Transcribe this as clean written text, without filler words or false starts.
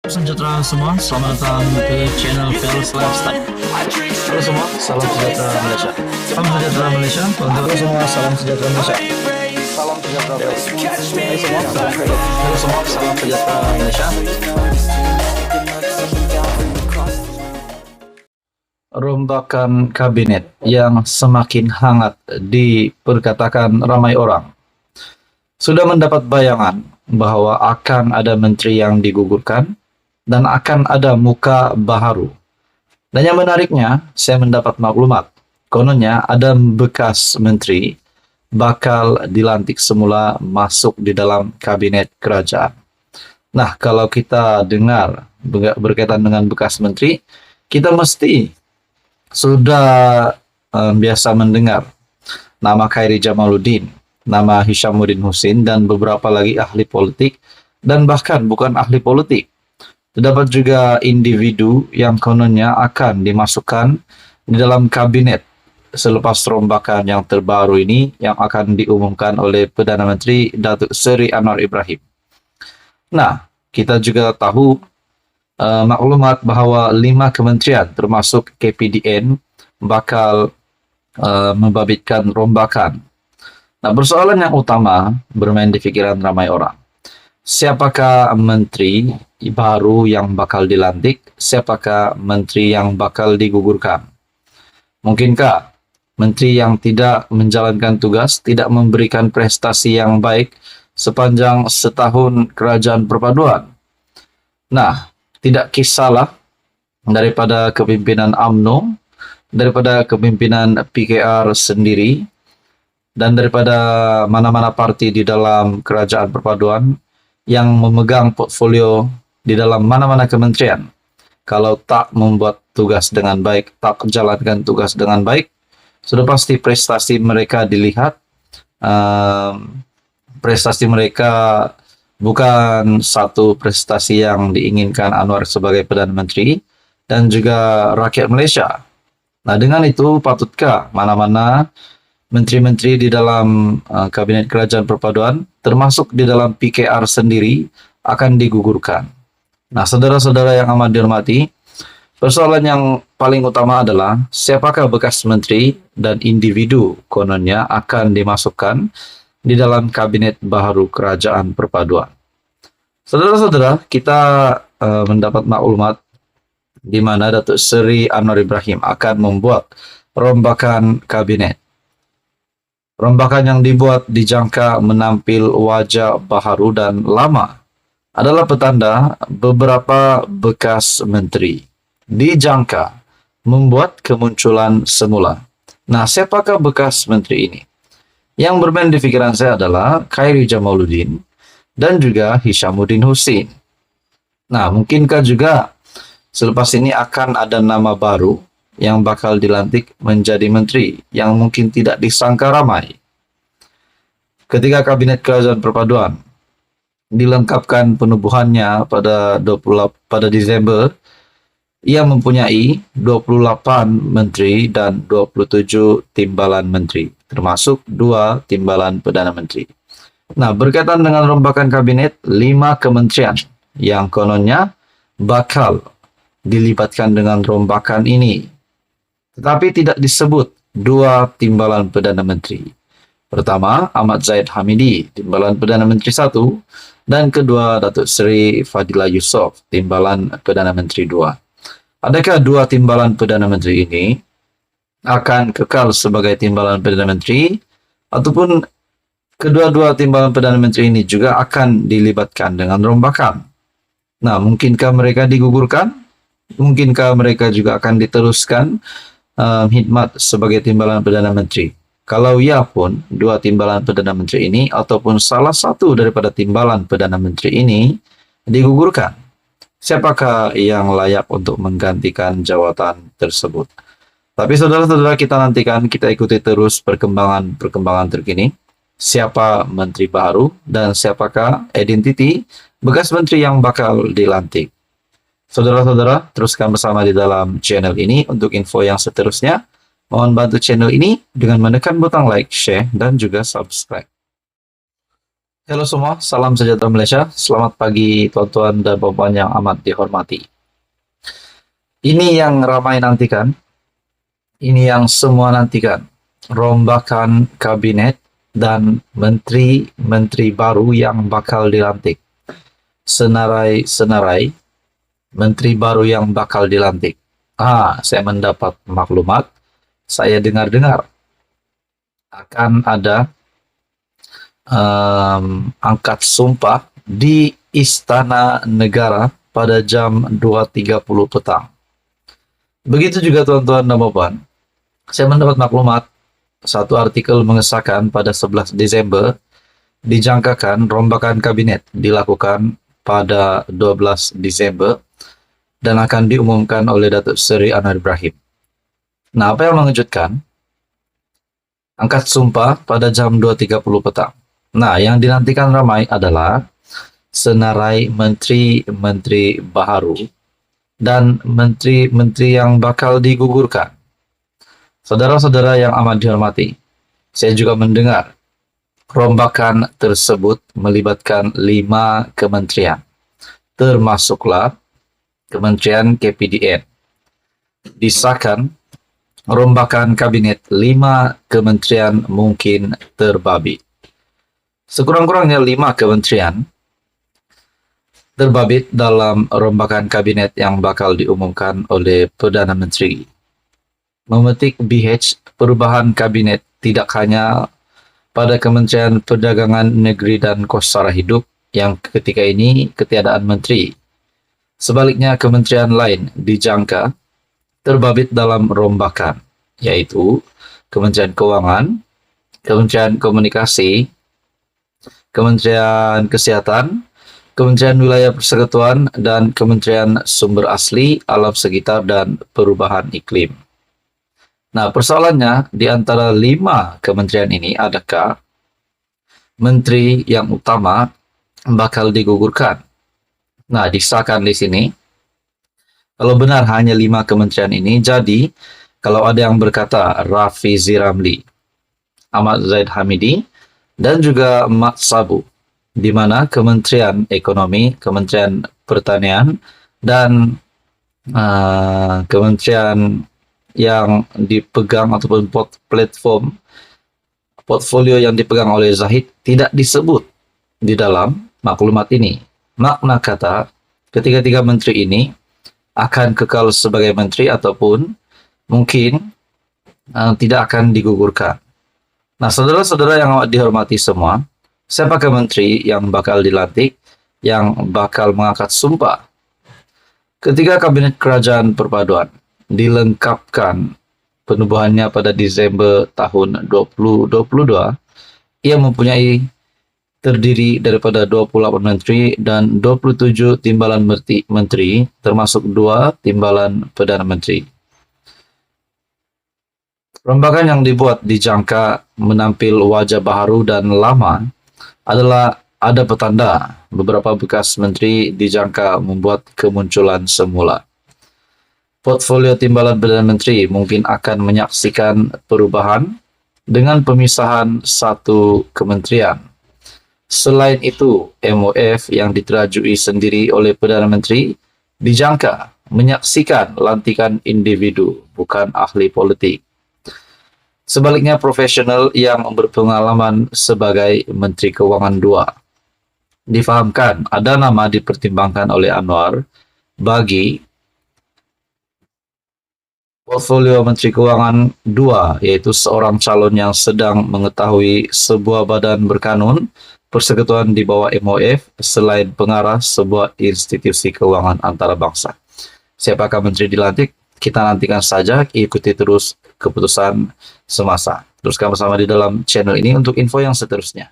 Sejahtera semua, selamat datang ke channel Fels Lifestyle. Halo semua, salam sejahtera Malaysia. Salam sejahtera Malaysia. Halo semua, salam sejahtera Malaysia. Salam sejahtera Malaysia. Halo semua, salam sejahtera Malaysia. Rombakan kabinet yang semakin hangat diperkatakan ramai orang. Sudah mendapat bayangan bahwa akan ada menteri yang digugurkan dan akan ada muka baharu. Dan yang menariknya, saya mendapat maklumat. Kononnya ada bekas menteri bakal dilantik semula masuk di dalam kabinet kerajaan. Nah, kalau kita dengar berkaitan dengan bekas menteri, kita mesti sudah biasa mendengar nama Khairi Jamaluddin, nama Hishamuddin Hussein, dan beberapa lagi ahli politik, dan bahkan bukan ahli politik. Terdapat juga individu yang kononnya akan dimasukkan di dalam kabinet selepas rombakan yang terbaru ini yang akan diumumkan oleh Perdana Menteri Datuk Seri Anwar Ibrahim. Nah, kita juga tahu maklumat bahawa 5 kementerian termasuk KPDN bakal membabitkan rombakan. Nah, persoalan yang utama bermain di fikiran ramai orang. Siapakah menteri baru yang bakal dilantik? Siapakah menteri yang bakal digugurkan? Mungkinkah menteri yang tidak menjalankan tugas, tidak memberikan prestasi yang baik sepanjang setahun kerajaan perpaduan? Nah, tidak kisahlah daripada kepimpinan UMNO, daripada kepimpinan PKR sendiri, dan daripada mana-mana parti di dalam kerajaan perpaduan yang memegang portfolio di dalam mana-mana kementerian. Kalau tak membuat tugas dengan baik, tak jalankan tugas dengan baik, sudah pasti prestasi mereka dilihat. Prestasi mereka bukan satu prestasi yang diinginkan Anwar sebagai Perdana Menteri dan juga rakyat Malaysia. Nah, dengan itu patutkah mana-mana menteri-menteri di dalam kabinet kerajaan perpaduan, termasuk di dalam PKR sendiri, akan digugurkan? Nah, saudara-saudara yang amat dihormati, persoalan yang paling utama adalah siapakah bekas menteri dan individu kononnya akan dimasukkan di dalam kabinet baru kerajaan perpaduan. Saudara-saudara, kita mendapat maklumat di mana Datuk Seri Anwar Ibrahim akan membuat rombakan kabinet. Rombakan yang dibuat dijangka menampil wajah baharu dan lama adalah petanda beberapa bekas menteri dijangka membuat kemunculan semula. Nah, siapakah bekas menteri ini? Yang bermain di pikiran saya adalah Khairi Jamaluddin dan juga Hishamuddin Hussein. Nah, mungkinkah juga selepas ini akan ada nama baru yang bakal dilantik menjadi menteri yang mungkin tidak disangka ramai? Ketika kabinet kerajaan perpaduan dilengkapkan penubuhannya pada Desember, ia mempunyai 28 menteri dan 27 timbalan menteri, termasuk 2 timbalan Perdana Menteri. Nah, berkaitan dengan rombakan kabinet, 5 kementerian yang kononnya bakal dilibatkan dengan rombakan ini. Tetapi tidak disebut 2 timbalan Perdana Menteri. Pertama, Ahmad Zahid Hamidi, timbalan Perdana Menteri 1, dan kedua, Datuk Seri Fadilah Yusof, timbalan Perdana Menteri 2. Adakah 2 timbalan Perdana Menteri ini akan kekal sebagai timbalan Perdana Menteri, ataupun kedua-dua timbalan Perdana Menteri ini juga akan dilibatkan dengan rombakan? Nah, mungkinkah mereka digugurkan? Mungkinkah mereka juga akan diteruskan khidmat sebagai timbalan Perdana Menteri? Kalau ya pun, 2 timbalan Perdana Menteri ini ataupun salah satu daripada timbalan Perdana Menteri ini digugurkan, siapakah yang layak untuk menggantikan jawatan tersebut? Tapi saudara-saudara, kita nantikan, kita ikuti terus perkembangan terkini. Siapa menteri baru dan siapakah identiti bekas menteri yang bakal dilantik? Saudara-saudara, teruskan bersama di dalam channel ini untuk info yang seterusnya. Mohon bantu channel ini dengan menekan butang like, share, dan juga subscribe. Halo semua, salam sejahtera Malaysia. Selamat pagi tuan-tuan dan puan yang amat dihormati. Ini yang ramai nantikan, ini yang semua nantikan. Rombakan kabinet dan menteri-menteri baru yang bakal dilantik. Senarai-senarai menteri baru yang bakal dilantik. Saya mendapat maklumat, saya dengar-dengar akan ada angkat sumpah di Istana Negara pada jam 2.30 petang. Begitu juga tuan-tuan dan puan. Saya mendapat maklumat satu artikel mengesahkan pada 11 Desember dijangkakan rombakan kabinet dilakukan pada 12 Desember dan akan diumumkan oleh Datuk Seri Anwar Ibrahim. Nah, apa yang mengejutkan? Angkat sumpah pada jam 2.30 petang. Nah, yang dinantikan ramai adalah senarai menteri-menteri baru dan menteri-menteri yang bakal digugurkan. Saudara-saudara yang amat dihormati, saya juga mendengar rombakan tersebut melibatkan 5 kementerian, termasuklah Kementerian KPDN. Disahkan rombakan kabinet 5 kementerian mungkin terbabit. Sekurang-kurangnya 5 kementerian terbabit dalam rombakan kabinet yang bakal diumumkan oleh Perdana Menteri. Memetik BH perubahan kabinet tidak hanya pada Kementerian Perdagangan Negeri dan Kos Sara Hidup yang ketika ini ketiadaan menteri. Sebaliknya kementerian lain dijangka terbabit dalam rombakan, yaitu Kementerian Keuangan, Kementerian Komunikasi, Kementerian Kesihatan, Kementerian Wilayah Persekutuan, dan Kementerian Sumber Asli, Alam Sekitar, dan Perubahan Iklim. Nah, persoalannya di antara 5 kementerian ini, adakah menteri yang utama bakal digugurkan? Nah, disahkan di sini. Kalau benar hanya 5 kementerian ini, jadi kalau ada yang berkata Rafizi Ramli, Ahmad Zaid Hamidi, dan juga Mat Sabu, di mana Kementerian Ekonomi, Kementerian Pertanian, dan kementerian yang dipegang ataupun platform portfolio yang dipegang oleh Zahid tidak disebut di dalam maklumat ini. Makna kata, ketiga-tiga menteri ini akan kekal sebagai menteri ataupun mungkin tidak akan digugurkan. Nah, saudara-saudara yang amat dihormati semua, siapakah menteri yang bakal dilantik, yang bakal mengangkat sumpah? Ketika Kabinet Kerajaan Perpaduan dilengkapkan penubuhannya pada Desember tahun 2022, ia mempunyai terdiri daripada 28 menteri dan 27 timbalan menteri, termasuk 2 timbalan Perdana Menteri. Rombakan yang dibuat dijangka menampil wajah baru dan lama adalah ada petanda beberapa bekas menteri dijangka membuat kemunculan semula. Portfolio timbalan Perdana Menteri mungkin akan menyaksikan perubahan dengan pemisahan satu kementerian. Selain itu, MOF yang diterajui sendiri oleh Perdana Menteri dijangka menyaksikan lantikan individu, bukan ahli politik. Sebaliknya, profesional yang berpengalaman sebagai Menteri Keuangan 2. Difahamkan ada nama dipertimbangkan oleh Anwar bagi portfolio Menteri Keuangan 2, yaitu seorang calon yang sedang mengetahui sebuah badan berkanun persekutuan di bawah MOF selain pengarah sebuah institusi keuangan antarabangsa. Siapakah menteri dilantik? Kita nantikan saja, ikuti terus keputusan semasa. Teruskan bersama di dalam channel ini untuk info yang seterusnya.